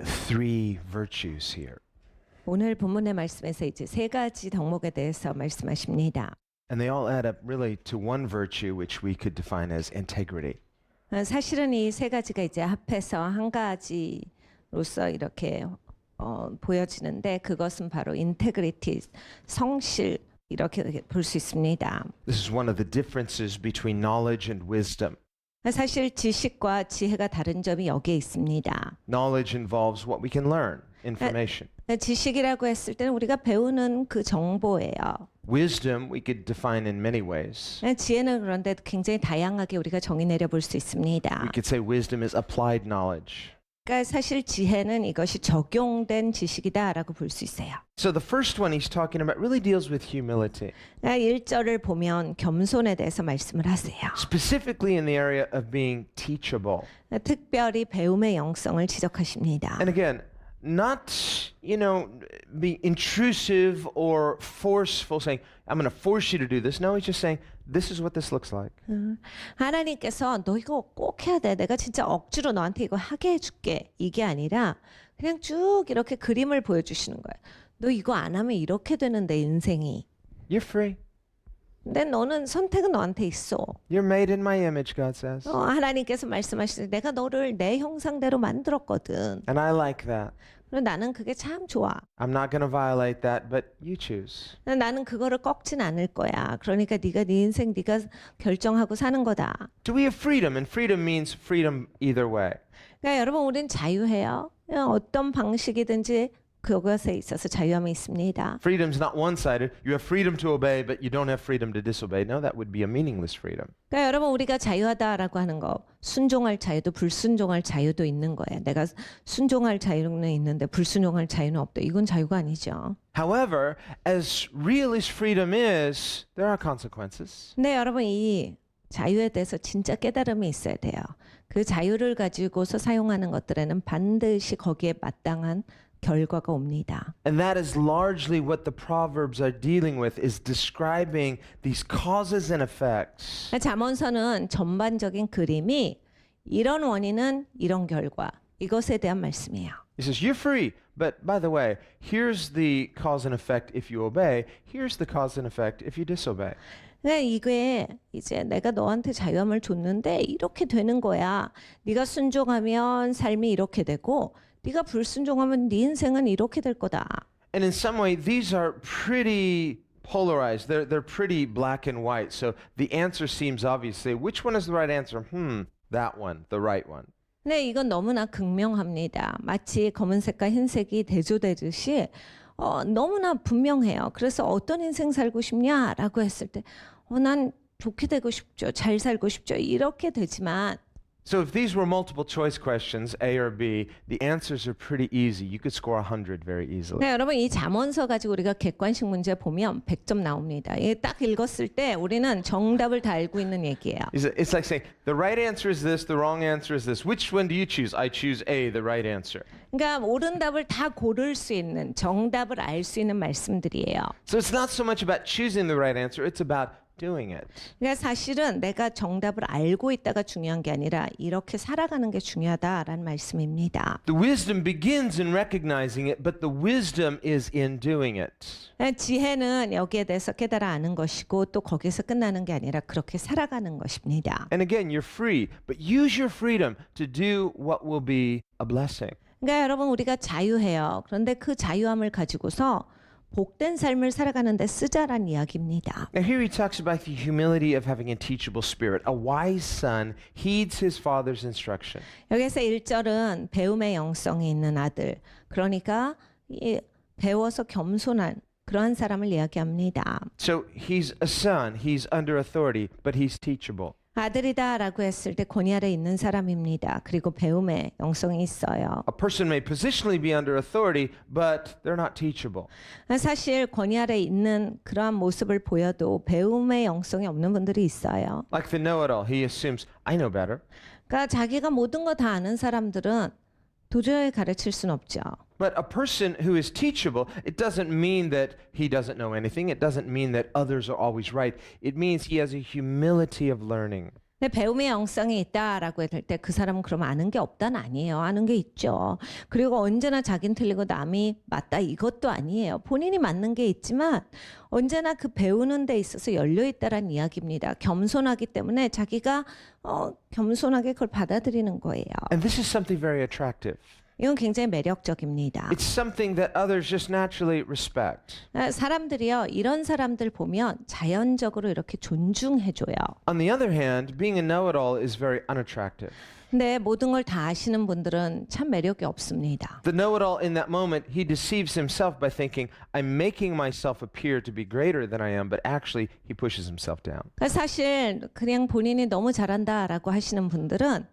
at three virtues here. 오늘 본문의 말씀에서 이제 세 가지 덕목에 대해서 말씀하십니다. And they all add up really to one virtue which we could define as integrity. 사실은 이 세 가지가 이제 합해서 한 가지로서 이렇게 보여지는데 그것은 바로 인테그리티, 성실 이렇게 볼 수 있습니다. This is one of the differences between knowledge and wisdom. 사실 지식과 지혜가 다른 점이 여기에 있습니다. Knowledge involves what we can learn, information. 지식이라고 했을 때는 우리가 배우는 그 정보예요. Wisdom we could define in many ways. 지혜는 그런데 굉장히 다양하게 우리가 정의 내려 볼 수 있습니다. We could say wisdom is applied knowledge. 그러니까 사실 지혜는 이것이 적용된 지식이다라고 볼 수 있어요. So the first one he's talking about really deals with humility. 1절을 보면 겸손에 대해서 말씀을 하세요. Specifically in the area of being teachable. 특별히 배움의 영성을 지적하십니다. And again, not, be intrusive or forceful, saying, I'm going to force you to do this. No, he's just saying, this is what this looks like. 하나님께서 너 이거 꼭 해야 돼. 내가 진짜 억지로 너한테 이거 하게 해줄게. 이게 아니라 그냥 쭉 이렇게 그림을 보여주시는 거예요. 너 이거 안 하면 이렇게 되는데 인생이. You're free. 근데 너는 선택은 너한테 있어. You're made in my image, God says. 하나님께서 말씀하시되 내가 너를 내 형상대로 만들었거든. And I like that. 그리고 나는 그게 참 좋아. I'm not going to violate that, but you choose. 나는 그거를 꺾진 않을 거야. 그러니까 네가 네 인생 네가 결정하고 사는 거다. So we have freedom, and freedom means freedom either way. 그러니까 여러분 우린 자유해요. 어떤 방식이든지 그것에 있어서 자유함이 있습니다. Freedom's not one-sided. You have freedom to obey, but you don't have freedom to disobey. No, that would be a meaningless freedom. 그러니까 여러분 우리가 자유하다라고 하는 거 순종할 자유도 불순종할 자유도 있는 거예요. 내가 순종할 자유는 있는데 불순종할 자유는 없다. 이건 자유가 아니죠. However, as real as freedom is, there are consequences. 근데 여러분 이 자유에 대해서 진짜 깨달음이 있어야 돼요. 그 자유를 가지고서 사용하는 것들에는 반드시 거기에 마땅한 결과가 옵니다. And that is largely what the Proverbs are dealing with, is describing these causes and effects. 잠언서는 전반적인 그림이 이런 원인은 이런 결과 이것에 대한 말씀이에요. He says, you're free, but by the way, here's the cause and effect if you obey. Here's the cause and effect if you disobey. 네, 이게 이제 내가 너한테 자유함을 줬는데 이렇게 되는 거야. 네가 순종하면 삶이 이렇게 되고 네가 불순종하면 네 인생은 이렇게 될 거다. And in some way, these are pretty polarized. They're pretty black and white. So the answer seems obvious. Say, which one is the right answer? That one, the right one. 네, 이건 너무나 극명합니다. 마치 검은색과 흰색이 대조되듯이 너무나 분명해요. 그래서 어떤 인생 살고 싶냐라고 했을 때 난 좋게 되고 싶죠. 잘 살고 싶죠. 이렇게 되지만 So if these were multiple choice questions, A or B, the answers are pretty easy. You could score 100 very easily. 네, 여러분 이 잠언서 가지고 우리가 객관식 문제 보면 100점 나옵니다. 이게 딱 읽었을 때 우리는 정답을 다 알고 있는 얘기예요. It's like saying, the right answer is this, the wrong answer is this. Which one do you choose? I choose A, the right answer. 그러니까 옳은 답을 다 고를 수 있는 정답을 알 수 있는 말씀들이에요. So it's not so much about choosing the right answer, it's about doing it. 그러니까 사실은 내가 정답을 알고 있다가 중요한 게 아니라 이렇게 살아가는 게 중요하다라는 말씀입니다. The wisdom begins in recognizing it, but the wisdom is in doing it. 지혜는 여기에 대해서 깨달아 아는 것이고 또 거기서 끝나는 게 아니라 그렇게 살아가는 것입니다. And again, you're free, but use your freedom to do what will be a blessing. 그러니까 여러분 우리가 자유해요. 그런데 그 자유함을 가지고서 복된 삶을 살아가는 데 쓰자란 이야기입니다. Now here he talks about the humility of having a teachable spirit. A wise son heeds his father's instruction. 여기서 1절은 배움의 영성이 있는 아들. 그러니까 배워서 겸손한 그러한 사람을 이야기합니다. So he's a son, he's under authority, but he's teachable. 아들이다라고 했을 때 권위 아래 있는 사람입니다. 그리고 배움의 영성이 있어요. A person may positionally be under authority, but they're not teachable. 사실 권위 아래 있는 그러한 모습을 보여도 배움의 영성이 없는 분들이 있어요. Like the know-it-all, he assumes, I know better. 그러니까 자기가 모든 거 다 아는 사람들은 도저히 가르칠 수는 없죠. But a person who is teachable, it doesn't mean that he doesn't know anything. It doesn't mean that others are always right. It means he has a humility of learning. 근데 배움의 영성이 있다라고 했을 때 그 사람은 그럼 아는 게 없다는 아니에요. 아는 게 있죠. 그리고 언제나 자기는 틀리고 남이 맞다 이것도 아니에요. 본인이 맞는 게 있지만 언제나 그 배우는 데 있어서 열려 있다라는 이야기입니다. 겸손하기 때문에 자기가 겸손하게 그걸 받아들이는 거예요. And this is something very attractive. 이건 굉장히 매력적입니다. It's something that others just naturally respect. 사람들이요, 이런 사람들 보면 자연적으로 이렇게 존중해줘요. On the other hand, being a know-it-all is very unattractive. 근데 모든 걸 다 아시는 분들은 참 매력이 없습니다. The know-it-all in that moment, he deceives himself by thinking, I'm making myself appear to be greater than I am, but actually he pushes himself down. 사실 그냥 본인이 너무 잘한다라고 하시는 분들은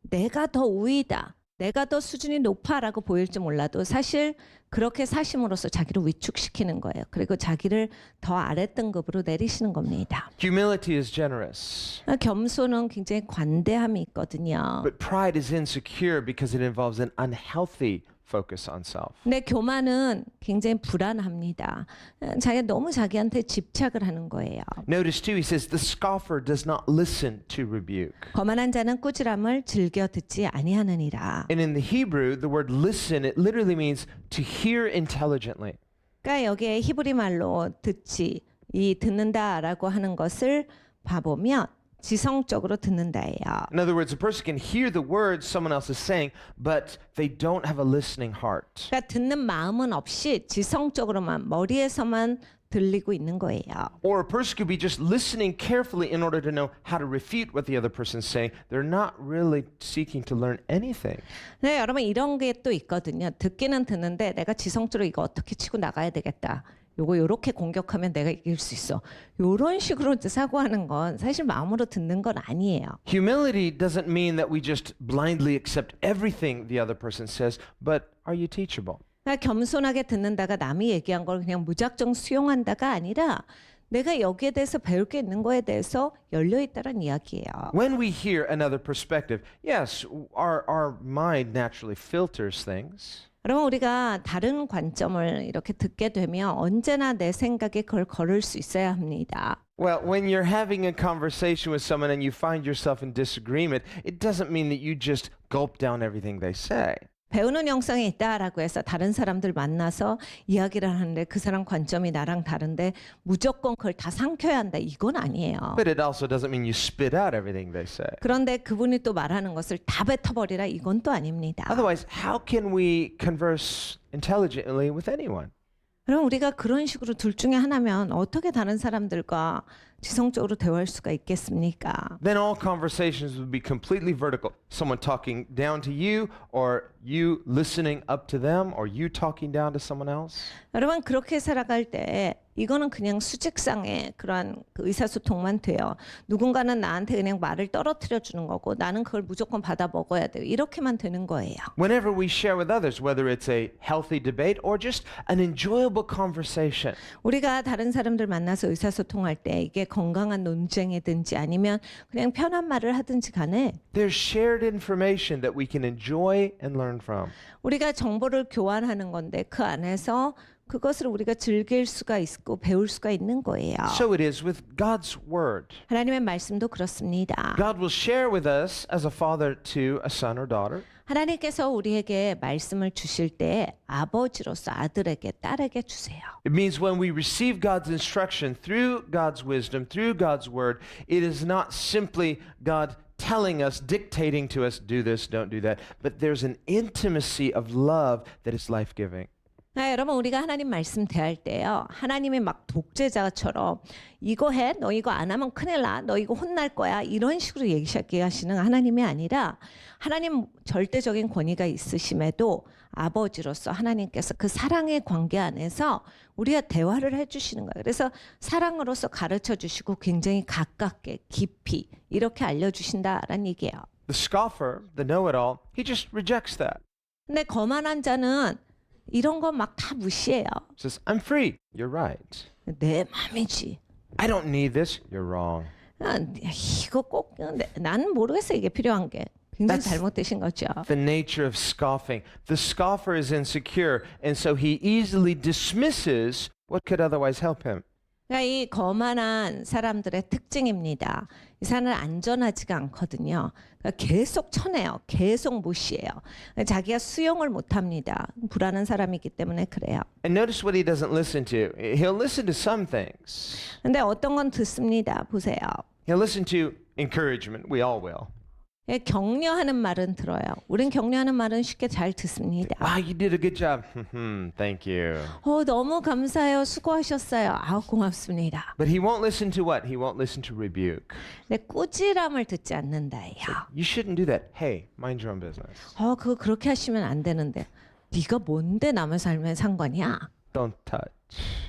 내가 더 우위다, 내가 더 수준이 높아라고 보일지 몰라도 사실 그렇게 사심으로써 자기를 위축시키는 거예요. 그리고 자기를 더 아랫등급으로 내리시는 겁니다. Humility is generous, 겸손은 굉장히 관대함이 있거든요. but pride is insecure because it involves an unhealthy focus on self. 근데 교만은 굉장히 불안합니다. 자기가 너무 자기한테 집착을 하는 거예요. Notice too, he says, the scoffer does not listen to rebuke. 거만한 자는 꾸지람을 즐겨 듣지 아니하느니라. And in the Hebrew, the word listen, it literally means to hear intelligently. 그러니까 여기에 히브리 말로 듣지, 이 듣는다라고 하는 것을 봐보면 지성적으로 듣는다예요. In other words, a person can hear the words someone else is saying, but they don't have a listening heart. 그러니까 듣는 마음은 없이 지성적으로만 머리에서만 들리고 있는 거예요. Or a person could be just listening carefully in order to know how to refute what the other person's saying. They're not really seeking to learn anything. 네, 여러분 이런 게 또 있거든요. 듣기는 듣는데 내가 지성적으로 이거 어떻게 치고 나가야 되겠다. 요거 요렇게 공격하면 내가 이길 수 있어. 요런 식으로 이제 사고하는 건 사실 마음으로 듣는 건 아니에요. Humility doesn't mean that we just blindly accept everything the other person says, but are you teachable? 그러니까 겸손하게 듣는다가 남이 얘기한 걸 그냥 무작정 수용한다가 아니라 내가 여기에 대해서 배울 게 있는 거에 대해서 열려 있다는 이야기예요. When we hear another perspective, yes, our mind naturally filters things. 그러면 우리가 다른 관점을 이렇게 듣게 되면 언제나 내 생각에 그걸 걸을 수 있어야 합니다. Well, when you're having a conversation with someone and you find yourself in disagreement, it doesn't mean that you just gulp down everything they say. 배우는 영성이 있다라고 해서 다른 사람들 만나서 이야기를 하는데 그 사람 관점이 나랑 다른데 무조건 그걸 다 삼켜야 한다. 이건 아니에요. But it also doesn't mean you spit out everything they say. 그런데 그분이 또 말하는 것을 다 뱉어버리라. 이건 또 아닙니다. Otherwise, how can we converse intelligently with anyone? 그럼 우리가 그런 식으로 둘 중에 하나면 어떻게 다른 사람들과 지성적으로 대화할 수가 있겠습니까? Then all conversations would be completely vertical. Someone talking down to you, or you listening up to them, or you talking down to someone else. 여러분 그렇게 살아갈 때 이거는 그냥 수직상의 그러한 그 의사소통만 돼요. 누군가는 나한테 그냥 말을 떨어뜨려 주는 거고 나는 그걸 무조건 받아 먹어야 돼요. 이렇게만 되는 거예요. Whenever we share with others, whether it's a healthy debate or just an enjoyable conversation, 우리가 다른 사람들 만나서 의사소통할 때 이게 건강한 논쟁이든지 아니면 그냥 편한 말을 하든지 간에 there's shared information that we can enjoy and learn from. 우리가 정보를 교환하는 건데 그 안에서 그것을 우리가 즐길 수가 있고 배울 수가 있는 거예요. So it is with God's word. 하나님의 말씀도 그렇습니다. God will share with us as a father to a son or daughter. 하나님께서 우리에게 말씀을 주실 때 아버지로서 아들에게 딸에게 주세요. It means when we receive God's instruction through God's wisdom, through God's word, it is not simply God telling us, dictating to us, do this, don't do that, but there's an intimacy of love that is life-giving. 여러분 우리가 하나님 말씀 대할 때요. 하나님이 막 독재자처럼 이거 해, 너 이거 안 하면 큰일 나, 너 이거 혼날 거야 이런 식으로 얘기하시는 하나님이 아니라 하나님 절대적인 권위가 있으심에도 아버지로서 하나님께서 그 사랑의 관계 안에서 우리가 대화를 해주시는 거예요. 그래서 사랑으로서 가르쳐 주시고 굉장히 가깝게 깊이 이렇게 알려주신다라는 얘기예요. The scoffer, the know-it-all, he just rejects that. 근데 거만한 자는 이런 거 막 다 무시해요. Says, I'm free. You're right. 내 맘이지. I don't need this. You're wrong. 이거 꼭 나는 모르겠어 이게 필요한 게. 굉장히 That's- 잘못되신 거죠. The nature of scoffing. The scoffer is insecure, and so he easily dismisses what could otherwise help him. 그러니까 이 거만한 사람들의 특징입니다. 이 사람은 안전하지가 않거든요. 그러니까 계속 쳐내요. 계속 무시해요. 자기가 수용을 못합니다. 불안한 사람이기 때문에 그래요. And notice what he doesn't listen to. He'll listen to some things. 근데 어떤 건 듣습니다. 보세요. He'll listen to encouragement. We all will. 예, 격려하는 말은 들어요. 우린 격려하는 말은 쉽게 잘 듣습니다. Wow, you did a good job. Thank you. 너무 감사해요. 수고하셨어요. 고맙습니다. But he won't listen to what? He won't listen to rebuke. 근데 꾸지람을 듣지 않는다예요. You shouldn't do that. Hey, mind your own business. 그거 그렇게 하시면 안 되는데. 네가 뭔데 남의 삶에 상관이야? Don't touch.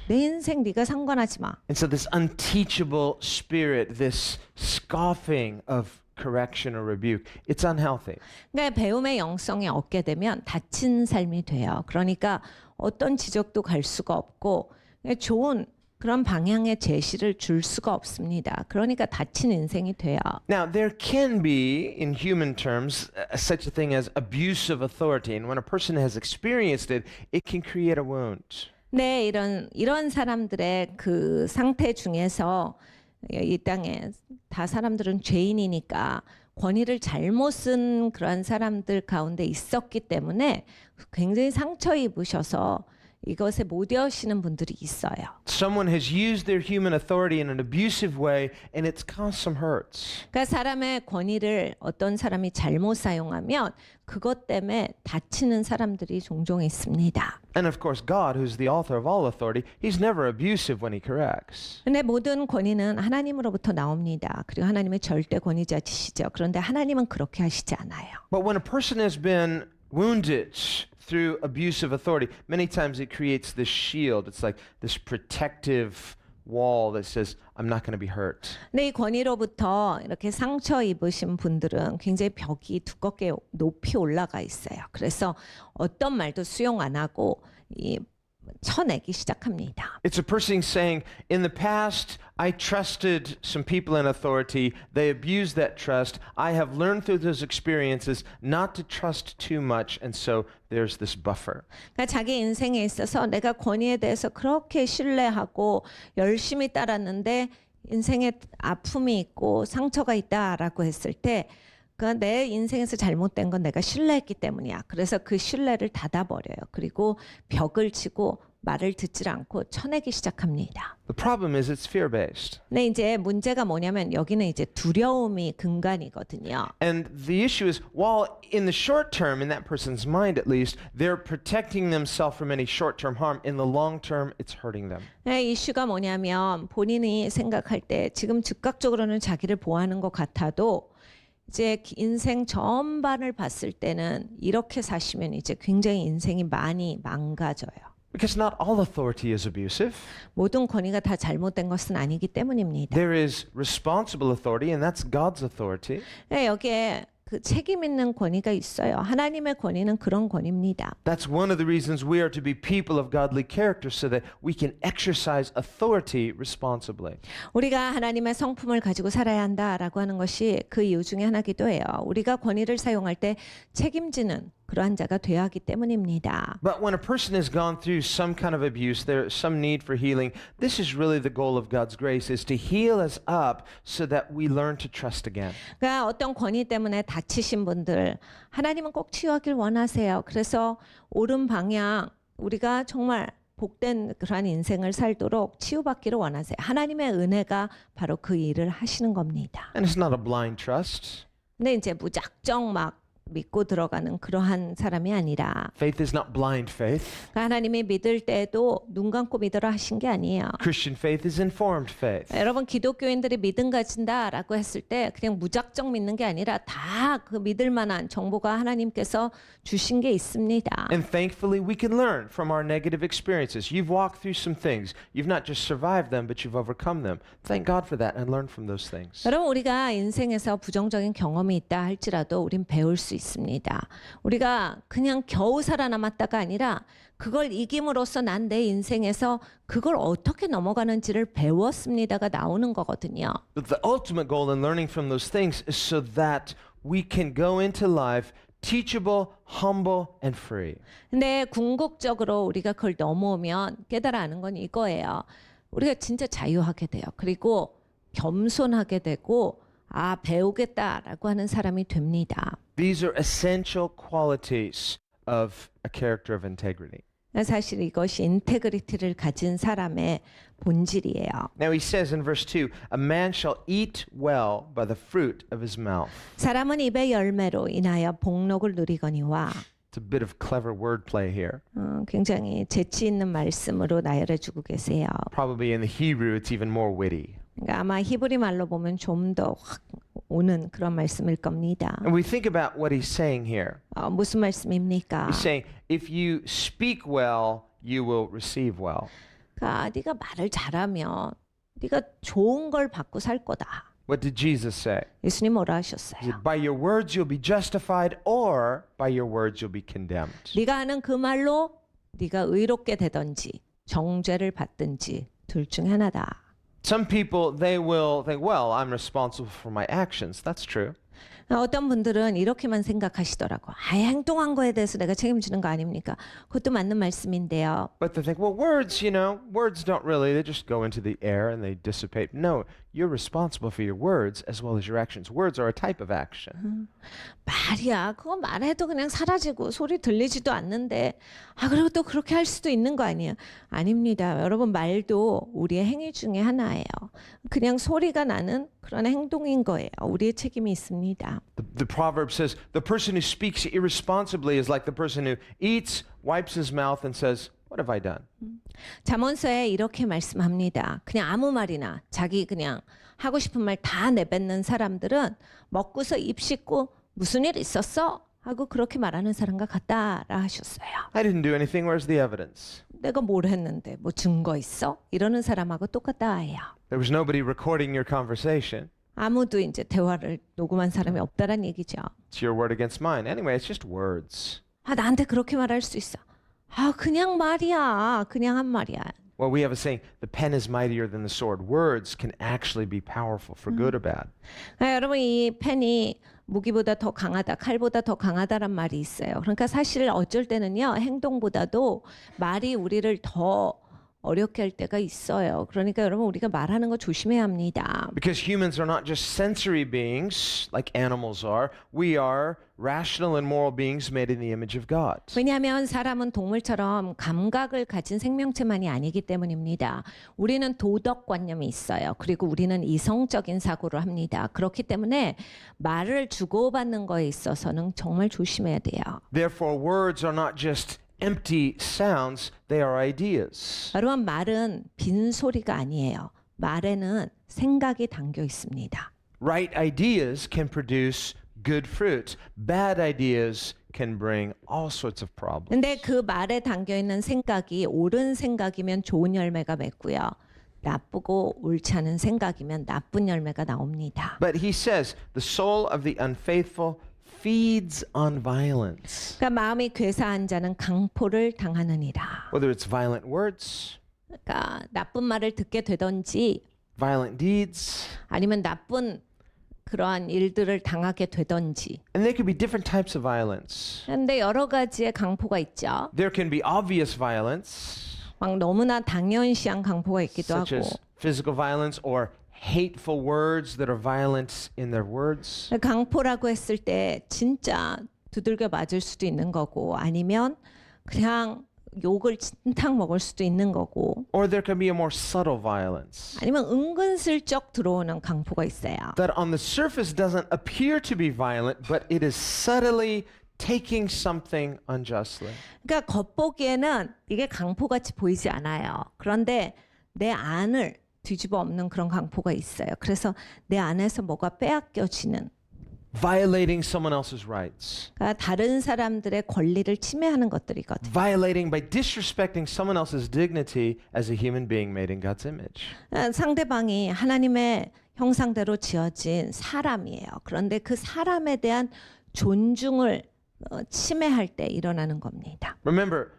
내 인생 네가 상관하지 마. And so this unteachable spirit, this scoffing of correction or rebuke, it's unhealthy. 그러니까 배움의 영성이 없게 되면 다친 삶이 돼요. 그러니까 어떤 지적도 갈 수가 없고 좋은 그런 방향의 제시를 줄 수가 없습니다. 그러니까 다친 인생이 돼요. Now, there can be, in human terms, such a thing as abuse of authority. And when a person has experienced it, it can create a wound. 네, 이런 사람들의 그 상태 중에서 이 땅에 다 사람들은 죄인이니까 권위를 잘못 쓴 그러한 사람들 가운데 있었기 때문에 굉장히 상처 입으셔서 이것에 못 여시는 분들이 있어요. Someone has used their human authority in an abusive way, and it's caused some hurts. 그러니까 사람의 권위를 어떤 사람이 잘못 사용하면 그것 때문에 다치는 사람들이 종종 있습니다. And of course, God, who's the author of all authority, he's never abusive when he corrects. 근데 모든 권위는 하나님으로부터 나옵니다. 그리고 하나님의 절대 권위자시죠. 그런데 하나님은 그렇게 하시지 않아요. But when a person has been wounded through abusive authority, many times it creates this shield. It's like this protective wall that says, I'm not going to be hurt. 근데 이 권위로부터 이렇게 상처 입으신 분들은 굉장히 벽이 두껍게 높이 올라가 있어요. 그래서 어떤 말도 수용 안 하고 쳐내기 시작합니다. It's a person saying, in the past, I trusted some people in authority. They abused that trust. I have learned through those experiences not to trust too much. And so there's this buffer. 그러니까 자기 인생에 있어서 내가 권위에 대해서 그렇게 신뢰하고 열심히 따랐는데 인생에 아픔이 있고 상처가 있다라고 했을 때 그러니까 내 인생에서 잘못된 건 내가 신뢰했기 때문이야. 그래서 그 신뢰를 닫아버려요. 그리고 벽을 치고 말을 듣질 않고 쳐내기 시작합니다. The problem is it's fear-based. 근데 이제 문제가 뭐냐면 여기는 이제 두려움이 근간이거든요. And the issue is, while in the short term, in that person's mind at least, they're protecting themselves from any short-term harm, in the long term, it's hurting them. 이슈가 뭐냐면 본인이 생각할 때 지금 즉각적으로는 자기를 보호하는 것 같아도 이제 인생 전반을 봤을 때는 이렇게 사시면 이제 굉장히 인생이 많이 망가져요. Because not all authority is abusive. 모든 권위가 다 잘못된 것은 아니기 때문입니다. There is responsible authority, and that's God's authority. 여기에 그 책임 있는 권위가 있어요. 하나님의 권위는 그런 권위입니다. That's one of the reasons we are to be people of godly character so that we can exercise authority responsibly. 우리가 하나님의 성품을 가지고 살아야 한다라고 하는 것이 그 이유 중에 하나기도 해요. 우리가 권위를 사용할 때 책임지는 그러한 자가 되어야 하기 때문입니다. But when a person has gone through some kind of abuse, there's some need for healing. This is really the goal of God's grace, is to heal us up so that we learn to trust again. 그러니까 어떤 권위 때문에 다치신 분들 하나님은 꼭 치유하길 원하세요. 그래서 옳은 방향 우리가 정말 복된 그러한 인생을 살도록 치유받기를 원하세요. 하나님의 은혜가 바로 그 일을 하시는 겁니다. And it's not a blind trust. 근데 이제 무작정 막 믿고 들어가는 그러한 사람이 아니라 Faith is not blind faith. 하나님이 믿을 때도 눈 감고 믿으라 하신 게 아니에요. Christian faith is informed faith. 여러분 기독교인들이 믿음 가진다라고 했을 때 그냥 무작정 믿는 게 아니라 다 그 믿을 만한 정보가 하나님께서 주신 게 있습니다. And thankfully, we can learn from our negative experiences. You've walked through some things. You've not just survived them, but you've overcome them. Thank God for that and learn from those things. 여러분 우리가 인생에서 부정적인 경험이 있다 할지라도 우린 배울 수 있습니다. 우리가 그냥 겨우 살아남았다가 아니라 그걸 이김으로써 난 내 인생에서 그걸 어떻게 넘어가는지를 배웠습니다가 나오는 거거든요. But the ultimate goal in learning from those things is so that we can go into life teachable, humble, and free. 근데 궁극적으로 우리가 그걸 넘어오면 깨달아 아는 건 이거예요. 우리가 진짜 자유하게 돼요. 그리고 겸손하게 되고 배우겠다라고 하는 사람이 됩니다. These are essential qualities of a character of integrity. 사실 이것이 인테그리티를 가진 사람의 본질이에요. Now he says in verse 2, a man shall eat well by the fruit of his mouth. 사람은 입의 열매로 인하여 복록을 누리거니와. It's a bit of clever wordplay here. 굉장히 재치 있는 말씀으로 나열해주고 계세요. Probably in the Hebrew it's even more witty. 그러니까 아마 히브리 말로 보면 좀 더 확 오는 그런 말씀일 겁니다. And we think about what he's saying here. 무슨 말씀입니까? He's saying, if you speak well, you will receive well. 그러니까 네가 말을 잘하면 네가 좋은 걸 받고 살 거다. What did Jesus say? 예수님 뭐라 He 하셨어요? said, by your words you'll be justified, or by your words you'll be condemned. 네가 하는 그 말로 네가 의롭게 되든지 정죄를 받든지 둘 중 하나다. Some people, they will think, well, I'm responsible for my actions. That's true. 어떤 분들은 이렇게만 생각하시더라고. 행동한 거에 대해서 내가 책임지는 거 아닙니까? 그것도 맞는 말씀인데요. But they think, well, words, words don't really, they just go into the air and they dissipate. No, you're responsible for your words as well as your actions. Words are a type of action. 말이야. 그거 말해도 그냥 사라지고 소리 들리지도 않는데 그리고 또 그렇게 할 수도 있는 거 아니에요? 아닙니다. 여러분 말도 우리의 행위 중에 하나예요. 그냥 소리가 나는 그런 행동인 거예요. 우리의 책임이 있습니다. The proverb says, the person who speaks irresponsibly is like the person who eats, wipes his mouth and says, what have I done? 잠언서에 이렇게 말씀합니다. 그냥 아무 말이나 자기 그냥 하고 싶은 말 다 내뱉는 사람들은 먹고서 입 씻고 무슨 일 있었어? 하고 그렇게 말하는 사람과 같다라 하셨어요. I didn't do anything. Where's the evidence? 내가 뭘 했는데 뭐 증거 있어? 이러는 사람하고 똑같다 해요. There was nobody recording your conversation. 아무도 이제 대화를 녹음한 사람이 없다란 얘기죠. It's your word against mine. Anyway, it's just words. 나한테 그렇게 말할 수 있어. 그냥 말이야. 그냥 한 말이야. Well, we have a saying, the pen is mightier than the sword. Words can actually be powerful for good or bad. 여러분 이 펜이 무기보다 더 강하다, 칼보다 더 강하다란 말이 있어요. 그러니까 사실 어쩔 때는요 행동보다도 말이 우리를 더 어렵게 할 때가 있어요. 그러니까 여러분 우리가 말하는 거 조심해야 합니다. Because humans are not just sensory beings like animals are. We are rational and moral beings made in the image of God. 왜냐하면 사람은 동물처럼 감각을 가진 생명체만이 아니기 때문입니다. 우리는 도덕관념이 있어요. 그리고 우리는 이성적인 사고를 합니다. 그렇기 때문에 말을 주고받는 거에 있어서는 정말 조심해야 돼요. Therefore, words are not just empty sounds, they are ideas. 여러분 말은 빈 소리가 아니에요. 말에는 생각이 담겨 있습니다. Right ideas can produce good fruit. Bad ideas can bring all sorts of problems. 근데 그 말에 담겨 있는 생각이 옳은 생각이면 좋은 열매가 맺고요. 나쁘고 옳지 않은 생각이면 나쁜 열매가 나옵니다. But he says, the soul of the unfaithful feeds on violence. 그러니까 마음이 괴사한 자는 강포를 당하느니라. Whether it's violent words, 그러니까 나쁜 말을 듣게 되든지 violent deeds, 아니면 나쁜 그러한 일들을 당하게 되든지. and there could be different types of violence. 그런데 여러 가지의 강포가 있죠. There can be obvious violence, 막 너무나 당연시한 강포가 있기도 such 하고. as physical violence or hateful words that are violent in their words. 강포라고 했을 때 진짜 두들겨 맞을 수도 있는 거고 아니면 그냥 욕을 진탕 먹을 수도 있는 거고 Or there can be a more subtle violence 아니면 은근슬쩍 들어오는 강포가 있어요. that on the surface doesn't appear to be violent, but it is subtly taking something unjustly. 그러니까 겉보기에는 이게 강포같이 보이지 않아요. 그런데 내 안을 뒤집어 엎는 그런 강포가 있어요. 그래서 내 안에서 뭐가 빼앗겨지는 Violating someone else's rights. 그러니까 다른 사람들의 권리를 침해하는 것들이거든요. Violating by disrespecting someone else's dignity as a human being made in God's image. 상대방이 하나님의 형상대로 지어진 사람이에요. 그런데 그 사람에 대한 존중을 침해할 때 일어나는 겁니다. Remember,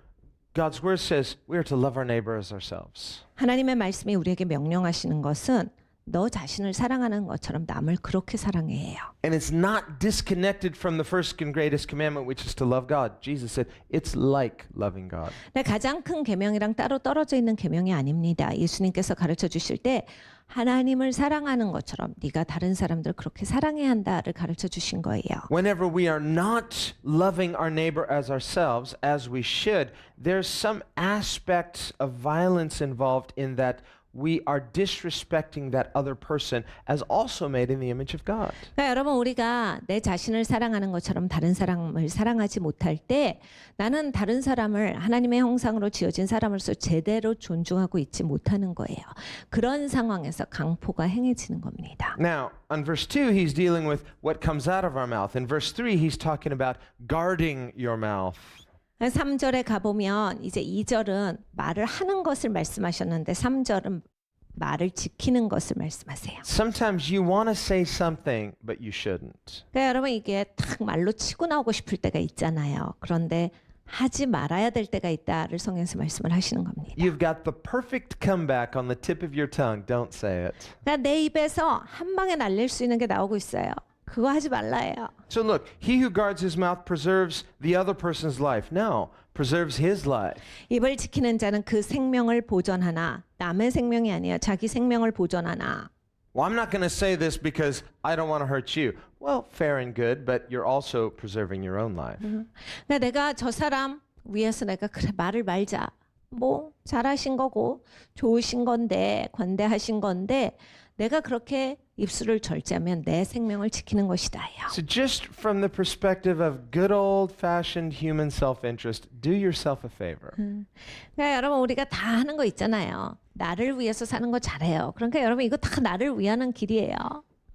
God's word says we are to love our neighbor as ourselves. 하나님의 말씀이 우리에게 명령하시는 것은 너 자신을 사랑하는 것처럼 남을 그렇게 사랑해야 해요. And it's not disconnected from the first and greatest commandment, which is to love God. Jesus said, it's like loving God. 근데 가장 큰 계명이랑 따로 떨어져 있는 계명이 아닙니다. 예수님께서 가르쳐 주실 때 하나님을 사랑하는 것처럼 네가 다른 사람들을 그렇게 사랑해야 한다를 가르쳐 주신 거예요. Whenever we are not loving our neighbor as ourselves, as we should, there's some aspect of violence involved in that we are disrespecting that other person as also made in the image of God. 그러니까 여러분 우리가 내 자신을 사랑하는 것처럼 다른 사람을 사랑하지 못할 때 나는 다른 사람을 하나님의 형상으로 지어진 사람으로서 제대로 존중하고 있지 못하는 거예요. 그런 상황에서 강포가 행해지는 겁니다. Now, on verse 2, he's dealing with what comes out of our mouth. In verse 3, he's talking about guarding your mouth. 3절에 가보면 이제 2절은 말을 하는 것을 말씀하셨는데 3절은 말을 지키는 것을 말씀하세요. Sometimes you want to say something, but you shouldn't. 그러니까 여러분 이게 탁 말로 치고 나오고 싶을 때가 있잖아요. 그런데 하지 말아야 될 때가 있다를 성경에서 말씀을 하시는 겁니다. You've got the perfect comeback on the tip of your tongue. Don't say it. 그러니까 내 입에서 한 방에 날릴 수 있는 게 나오고 있어요. 그거 하지 말라예요. So look, he who guards his mouth preserves the other person's life. No, preserves his life. 입을 지키는 자는 그 생명을 보존하나 남의 생명이 아니야. 자기 생명을 보존하나. Well, I'm not going to say this because I don't want to hurt you. Well, fair and good, but you're also preserving your own life. 그러니까 내가 저 사람 위해서 내가 그래 말을 말자. 뭐 잘하신 거고 좋으신 건데 권대하신 건데 내가 그렇게 입술을 절제하면 내 생명을 지키는 것이다요. So just from the perspective of good old-fashioned human self-interest, do yourself a favor. 그러니까 여러분 우리가 다 하는 거 있잖아요. 나를 위해서 사는 거 잘해요. 그러니까 여러분 이거 다 나를 위하는 길이에요.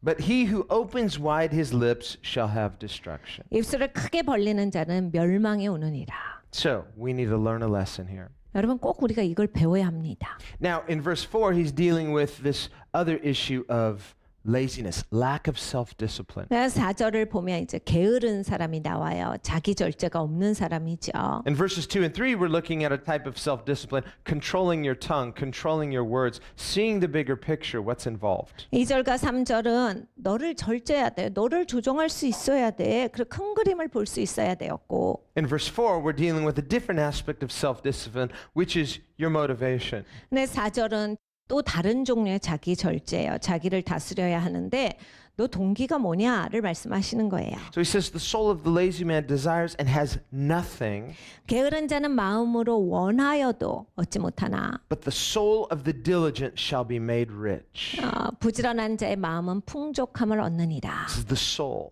But he who opens wide his lips shall have destruction. 입술을 크게 벌리는 자는 멸망에 오느니라. So we need to learn a lesson here. 여러분 꼭 우리가 이걸 배워야 합니다. Now, in verse 4, he's dealing with this other issue of laziness, lack of self-discipline. 4절을 보면 이제 게으른 사람이 나와요. 자기 절제가 없는 사람이죠. In verses 2 and 3, we're looking at a type of self-discipline, controlling your tongue, controlling your words, seeing the bigger picture, what's involved. 2절과 3절은 너를 절제해야 돼. 너를 조정할 수 있어야 돼. 그 큰 그림을 볼 수 있어야 되었고. In verse 4, we're dealing with a different aspect of self-discipline, which is your motivation. 근데 4절은 또 다른 종류의 자기 절제예요. 자기를 다스려야 하는데 너 동기가 뭐냐를 말씀하시는 거예요. So he says, the soul of the lazy man desires and has nothing, 게으른 자는 마음으로 원하여도 얻지 못하나 but the soul of the diligent shall be made rich. 부지런한 자의 마음은 풍족함을 얻느니라. This is the soul.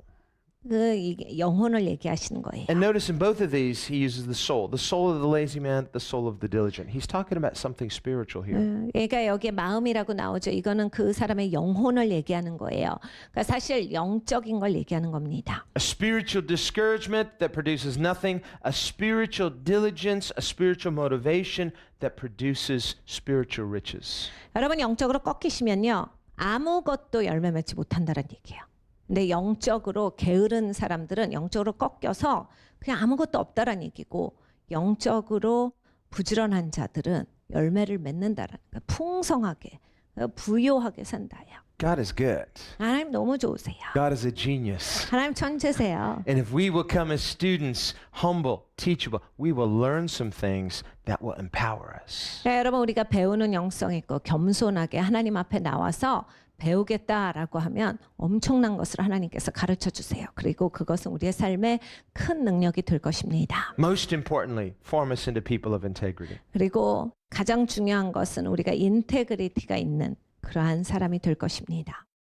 이게 영혼을 얘기하시는 거예요. And notice in both of these, he uses the soul of the lazy man, the soul of the diligent. He's talking about something spiritual here. 그러니까 여기에 마음이라고 나오죠. 이거는 그 사람의 영혼을 얘기하는 거예요. 그러니까 사실 영적인 걸 얘기하는 겁니다. A spiritual discouragement that produces nothing, a spiritual diligence, a spiritual motivation that produces spiritual riches. 여러분 영적으로 꺾이시면요. 아무것도 열매 맺지 못한다는 얘기예요. 근데 영적으로 게으른 사람들은 영적으로 꺾여서 그냥 아무것도 없다라는 얘기고 영적으로 부지런한 자들은 열매를 맺는다라는 거예요. 풍성하게, 부요하게 산다요. God is good. 하나님 너무 좋으세요. God is a genius. 하나님 천재세요. And if we will come as students, humble, teachable, we will learn some things that will empower us. 네, 여러분 우리가 배우는 영성 있고 겸손하게 하나님 앞에 나와서 배우겠다라고 하면 엄청난 것을 하나님께서 가르쳐 주세요. 그리고 그것은 우리의 삶에 큰 능력이 될 것입니다. Most importantly, form us into people of integrity. 그리고 가장 중요한 것은 우리가 인테그리티가 있는 그러한 사람이 될 것입니다.